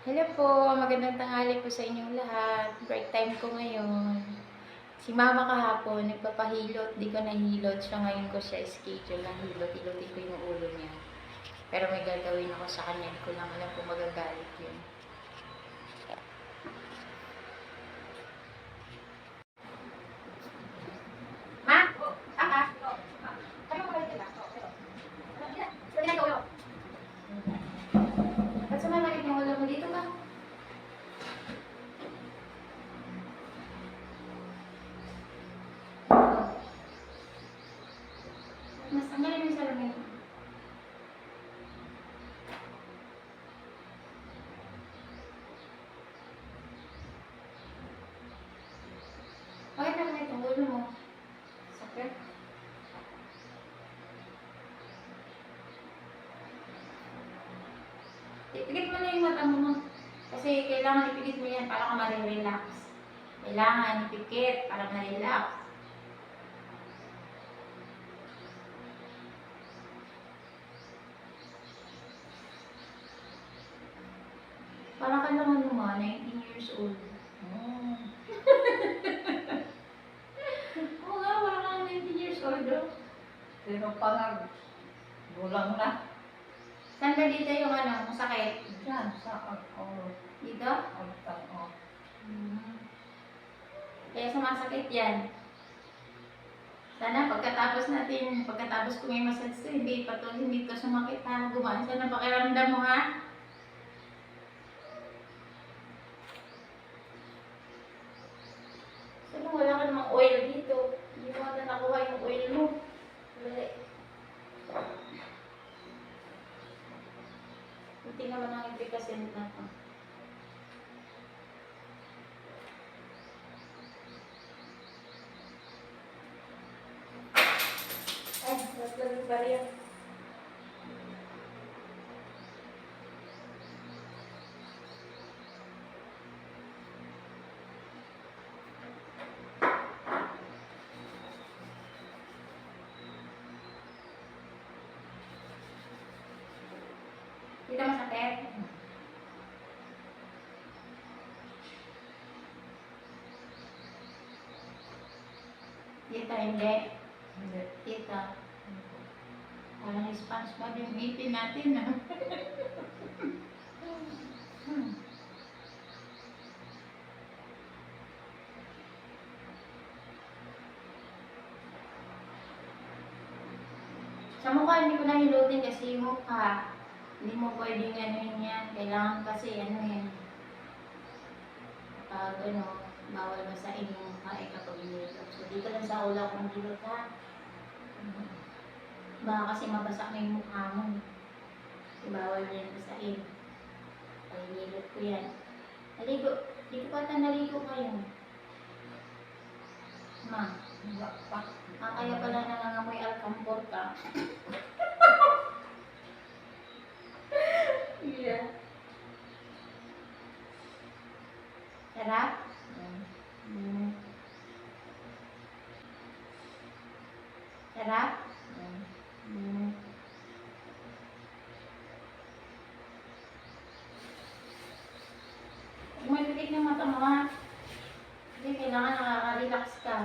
Hello po, magandang tanghali po sa inyong lahat. Break time ko ngayon. Si mama kahapon, nagpapahilot, di ko nahilot. Siya ngayon ko siya schedule ng hilot. Hilotin ko yung ulo niya. Pero may gagawin ako sa kanya. Di ko lang alam kung magagalit yun. Ma? Saka? Kaya mo kayo diba? Sige na ulo. Ba't sumalakit yung ulo mo dito ba? Mas tanggalin mo yung salamin mo. Bakit naman itong ulo mo? Sakit? Ipikit mo na yung mata mo. Kasi kailangan ipikit mo yan para ka ma-relax. Kailangan ipikit para ma-relax. Para ka lang ano nga, 19 years old. Hmm. Oo nga, para ka lang 19 years old. Oh. Sino pa nga? Gulang na. Saan ka dito yung ano, masakit? Diyan, sa ako. Dito? Altang, oh. Kaya sumasakit yan. Sana pagkatapos ko may massage to, hindi ka sumakit ha. Gumaan sana pakiramdam mo ha. Sana wala ka namang oil dito. Hindi mo ata nakuha yung oil mo. Wala. Buti naman ang ipikasin na to. Ay, naglalong pa rin. Dito masakit. Dito hindi. Hindi. Dito. Parang SpongeBob yung ngipin natin. No? Sa mukha, hindi ko nahilutin kasi yung mukha. Hindi mo pwedeng ano yun yan. Kailangan kasi ano yan. Pag ano, bawal basahin yung mukha kapag hinilot. So, dito lang sa ulo kong hilot ha. Baka kasi mabasa mo yung mukha mo. Kasi bawal yan basahin. Pag hinilot ko yan. Naligo. Dito pa ata naligo ngayon. Ma. Wala pa. Kaya pala nangangamoy alcampor ka. Yeah. Sarap? Mm. Sarap? Mm. Huwag mo ipikit ng mata mo ha. Hindi, kailangan nakaka-relax ka.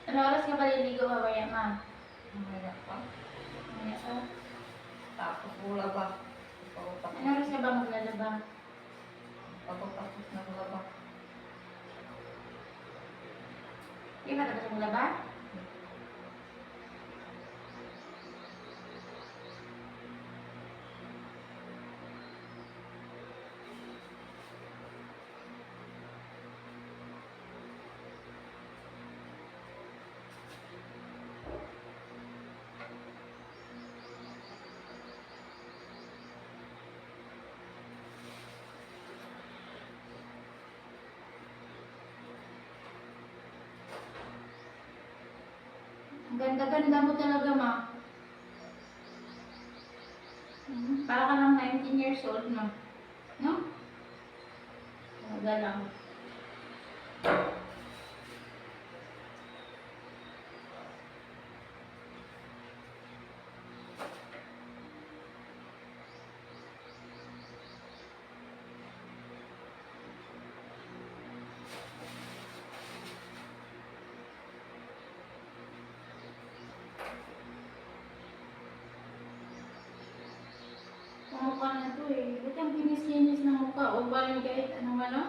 Ano oras ka ba liligo mamaya, ma? Mamaya pa. Mamaya ka? Tapos wala ba? Ano oras ka ba maglalaba? Tapos na wala ba? Di ba tapos maglaba? Ganda-ganda mo talaga, ma. Para ka lang 19 years old, no? No? Talaga lang. Mukha na to eh. Ba't ang kinis-kinis ng mukha? O parang kahit anong ano?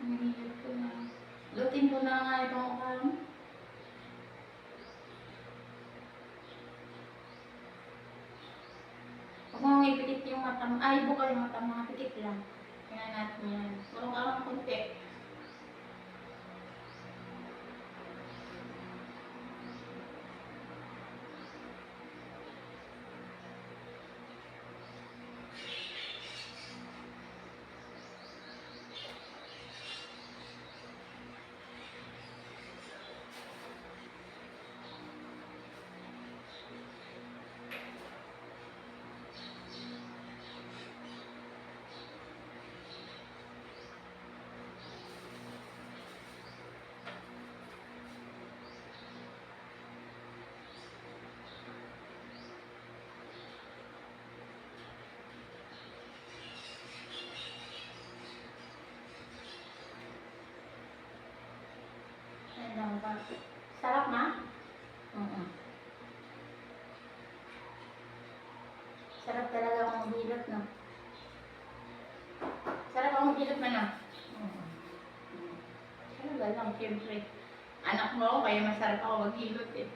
Nangyayat ko na. Lutin ko na nga itong mukha mo. Huwag mong ipikit yung mata mo. Ay, buka yung mata mo. Pikit lang. Kaya natin yan. Puro ka lang kunti. Ayan ba? Sarap na? Sarap talaga akong maghilot, no? Sarap akong maghilot na, no? Talaga lang, siyempre. Anak mo ako, kaya masarap ako maghilot, eh.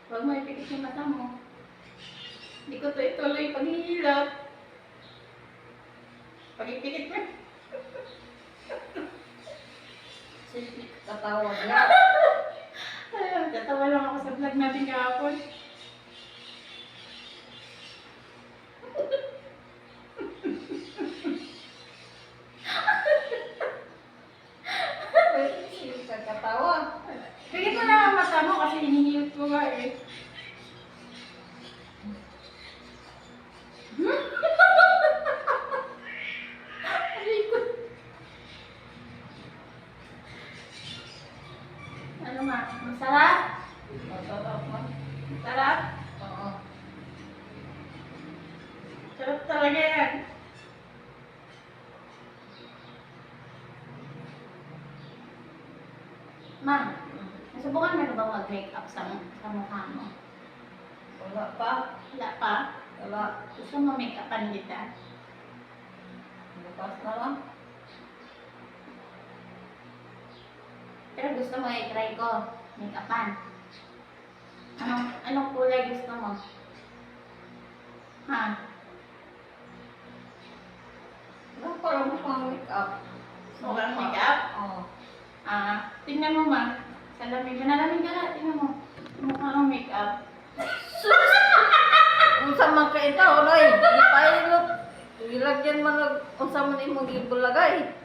Huwag mo ipikit yung mata mo. Hindi ko to ituloy paghihilot. Pag ipikit mo. Sige, katawa niya. Ayun, tatawa lang ako sa vlog natin kahapon. Sige, katawa. Pikit mo na ang mata mo kasi hinihilot ko nga eh. Aray ko. Ano ma? Masarap? Masarap man. Masarap? Oo. Sarap talaga yan. Ma, nasubukan mo na ba mag-makeup sa mukha mo? Wala pa. Wala pa? Wala. Gusto mo make-upan kita? Bukas na lang. Pero gusto mo i-try ko, make-upan. Anong kulay gusto mo? Ha? Wala pa lang pang make-up. Walang make-up? Oo. Tingnan mo ma. Salamin ka. Nalamig ka na. Tingnan mo. Mukha ng make-up. Unsa man ka ito, Roy? Di pa ilog. Ilagyan man unsa man imong gibulagay.